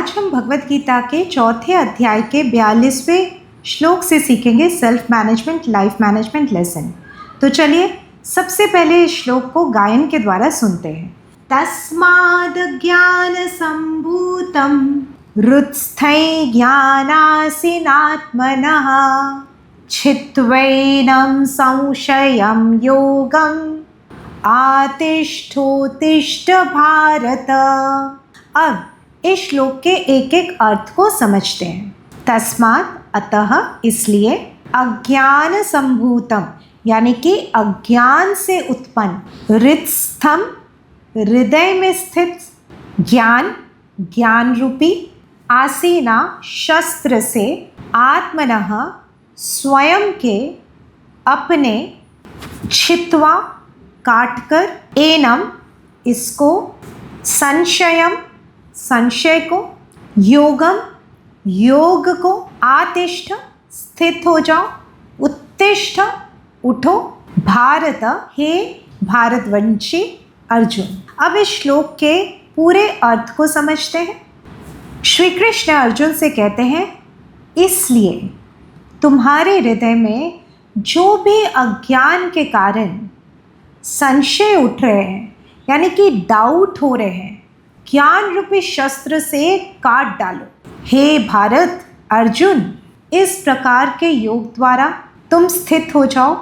आज हम भगवत गीता के चौथे अध्याय के 42वें श्लोक से सीखेंगे self management life management lesson. तो चलिए सबसे पहले इस श्लोक को गायन के द्वारा सुनते हैं। तस्माद् ज्ञान संभूतं हृत्स्थै ज्ञानासीनात्मनः छित्त्वैनं संशयं योगम् आतिष्ठोत्तिष्ठ भारत। अब इस श्लोक के एक एक अर्थ को समझते हैं। तस्मात् अतः इसलिए, अज्ञान संभूतम यानी कि अज्ञान से उत्पन्न, हृत्स्थम हृदय में स्थित, ज्ञान ज्ञान रूपी, आसीना शस्त्र से, आत्मनः स्वयं के, अपने, छित्त्वा काटकर, एनम इसको, संशयम संशय को, योगम योग को, आतिष्ठ स्थित हो जाओ, उत्तिष्ठ उठो, भारत हे भारतवंशी अर्जुन। अब इस श्लोक के पूरे अर्थ को समझते हैं। श्री कृष्ण अर्जुन से कहते हैं, इसलिए तुम्हारे हृदय में जो भी अज्ञान के कारण संशय उठ रहे हैं यानी कि डाउट हो रहे हैं, ज्ञान रूपी शस्त्र से काट डालो। हे भारत अर्जुन, इस प्रकार के योग द्वारा तुम स्थित हो जाओ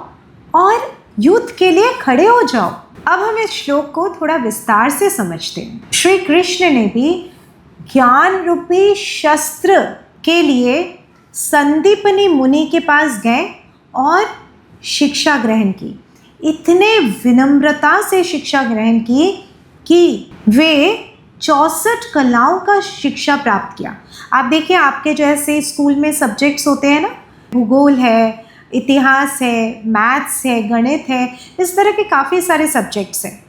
और युद्ध के लिए खड़े हो जाओ। अब हम इस श्लोक को थोड़ा विस्तार से समझते हैं। श्री कृष्ण ने भी ज्ञान रूपी शस्त्र के लिए संदीपनी मुनि के पास गए और शिक्षा ग्रहण की। इतने विनम्रता से शिक्षा ग्रहण की कि वे 64 कलाओं का शिक्षा प्राप्त किया। आप देखिए, आपके जैसे स्कूल में सब्जेक्ट्स होते हैं ना, भूगोल है, इतिहास है, मैथ्स है, गणित है, इस तरह के काफ़ी सारे सब्जेक्ट्स हैं।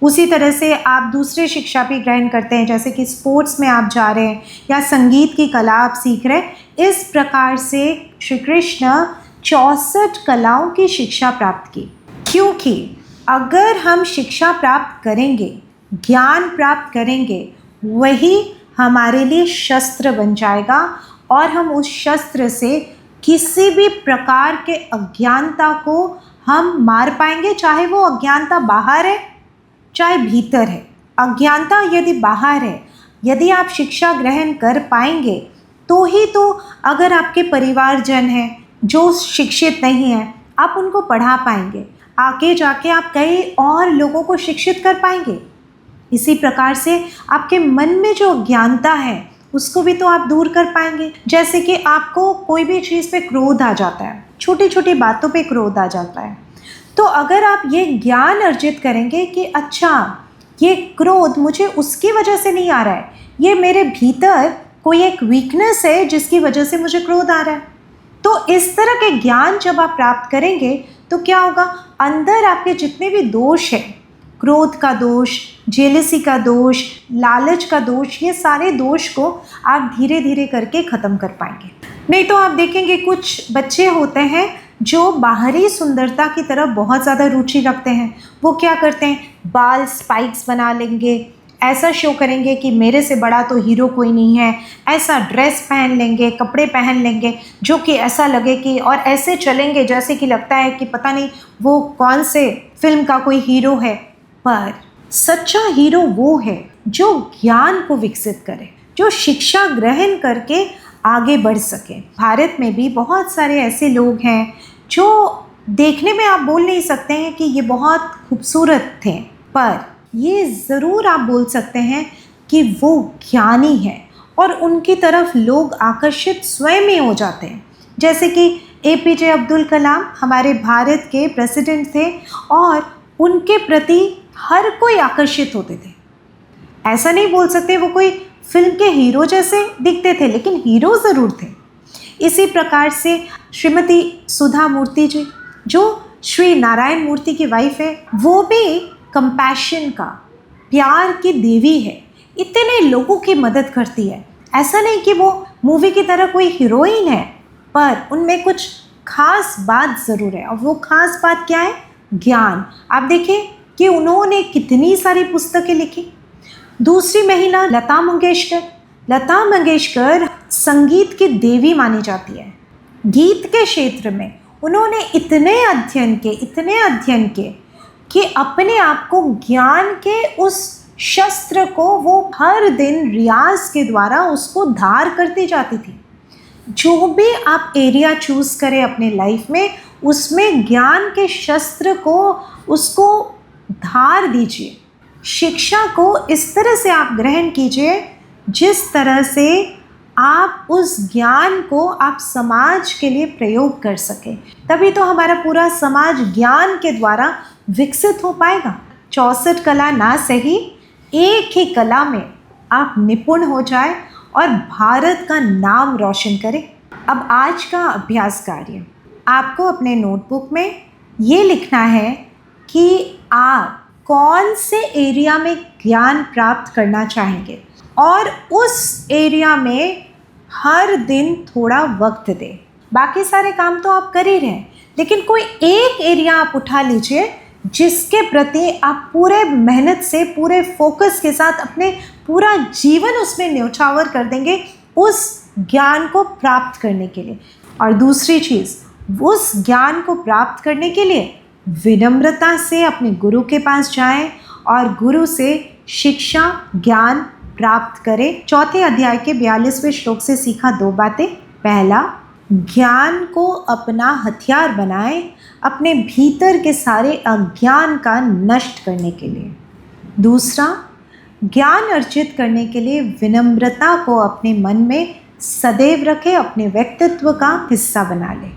उसी तरह से आप दूसरे शिक्षा भी ग्रहण करते हैं, जैसे कि स्पोर्ट्स में आप जा रहे हैं या संगीत की कला आप सीख रहे हैं। इस प्रकार से श्री कृष्ण 64 कलाओं की शिक्षा प्राप्त की, क्योंकि अगर हम शिक्षा प्राप्त करेंगे, ज्ञान प्राप्त करेंगे, वही हमारे लिए शस्त्र बन जाएगा और हम उस शस्त्र से किसी भी प्रकार के अज्ञानता को हम मार पाएंगे, चाहे वो अज्ञानता बाहर है चाहे भीतर है। अज्ञानता यदि बाहर है, यदि आप शिक्षा ग्रहण कर पाएंगे तो ही तो, अगर आपके परिवारजन हैं जो शिक्षित नहीं हैं, आप उनको पढ़ा पाएंगे, आगे जाके आप कई और लोगों को शिक्षित कर पाएंगे। इसी प्रकार से आपके मन में जो अज्ञानता है उसको भी तो आप दूर कर पाएंगे। जैसे कि आपको कोई भी चीज़ पे क्रोध आ जाता है, छोटी छोटी बातों पे क्रोध आ जाता है, तो अगर आप ये ज्ञान अर्जित करेंगे कि अच्छा, ये क्रोध मुझे उसकी वजह से नहीं आ रहा है, ये मेरे भीतर कोई एक वीकनेस है जिसकी वजह से मुझे क्रोध आ रहा है, तो इस तरह के ज्ञान जब आप प्राप्त करेंगे तो क्या होगा, अंदर आपके जितने भी दोष हैं, क्रोध का दोष, जेलसी का दोष, लालच का दोष, ये सारे दोष को आप धीरे धीरे करके ख़त्म कर पाएंगे। नहीं तो आप देखेंगे कुछ बच्चे होते हैं जो बाहरी सुंदरता की तरफ बहुत ज़्यादा रुचि रखते हैं। वो क्या करते हैं, बाल स्पाइक्स बना लेंगे, ऐसा शो करेंगे कि मेरे से बड़ा तो हीरो कोई नहीं है, ऐसा ड्रेस पहन लेंगे, कपड़े पहन लेंगे जो कि ऐसा लगे कि, और ऐसे चलेंगे जैसे कि लगता है कि पता नहीं वो कौन से फिल्म का कोई हीरो है। पर सच्चा हीरो वो है जो ज्ञान को विकसित करे, जो शिक्षा ग्रहण करके आगे बढ़ सके। भारत में भी बहुत सारे ऐसे लोग हैं जो देखने में आप बोल नहीं सकते हैं कि ये बहुत खूबसूरत थे, पर ये ज़रूर आप बोल सकते हैं कि वो ज्ञानी है और उनकी तरफ लोग आकर्षित स्वयं ही हो जाते हैं। जैसे कि APJ अब्दुल कलाम हमारे भारत के प्रेसिडेंट थे और उनके प्रति हर कोई आकर्षित होते थे। ऐसा नहीं बोल सकते वो कोई फिल्म के हीरो जैसे दिखते थे, लेकिन हीरो ज़रूर थे। इसी प्रकार से श्रीमती सुधा मूर्ति जी, जो श्री नारायण मूर्ति की वाइफ है, वो भी कंपैशन का, प्यार की देवी है, इतने लोगों की मदद करती है। ऐसा नहीं कि वो मूवी की तरह कोई हीरोइन है, पर उनमें कुछ खास बात ज़रूर है, और वो खास बात क्या है, ज्ञान। आप देखें कि उन्होंने कितनी सारी पुस्तकें लिखी। दूसरी महिला लता मंगेशकर, लता मंगेशकर संगीत की देवी मानी जाती है। गीत के क्षेत्र में उन्होंने इतने अध्ययन किए कि अपने आप को ज्ञान के उस शस्त्र को वो हर दिन रियाज के द्वारा उसको धार करती जाती थी। जो भी आप एरिया चूज़ करें अपने लाइफ में, उसमें ज्ञान के शस्त्र को उसको धार दीजिए। शिक्षा को इस तरह से आप ग्रहण कीजिए जिस तरह से आप उस ज्ञान को आप समाज के लिए प्रयोग कर सकें। तभी तो हमारा पूरा समाज ज्ञान के द्वारा विकसित हो पाएगा। 64 कला ना सही, एक ही कला में आप निपुण हो जाए और भारत का नाम रोशन करें। अब आज का अभ्यास कार्य, आपको अपने नोटबुक में ये लिखना है कि आप कौन से एरिया में ज्ञान प्राप्त करना चाहेंगे और उस एरिया में हर दिन थोड़ा वक्त दें। बाकी सारे काम तो आप कर ही रहे हैं, लेकिन कोई एक एरिया आप उठा लीजिए जिसके प्रति आप पूरे मेहनत से, पूरे फोकस के साथ अपने पूरा जीवन उसमें न्यौछावर कर देंगे उस ज्ञान को प्राप्त करने के लिए। और दूसरी चीज़, उस ज्ञान को प्राप्त करने के लिए विनम्रता से अपने गुरु के पास जाएं और गुरु से शिक्षा ज्ञान प्राप्त करें। चौथे अध्याय के 42वें श्लोक से सीखा 2 बातें। पहला, ज्ञान को अपना हथियार बनाएं अपने भीतर के सारे अज्ञान का नष्ट करने के लिए। दूसरा, ज्ञान अर्जित करने के लिए विनम्रता को अपने मन में सदैव रखें, अपने व्यक्तित्व का हिस्सा बना लें।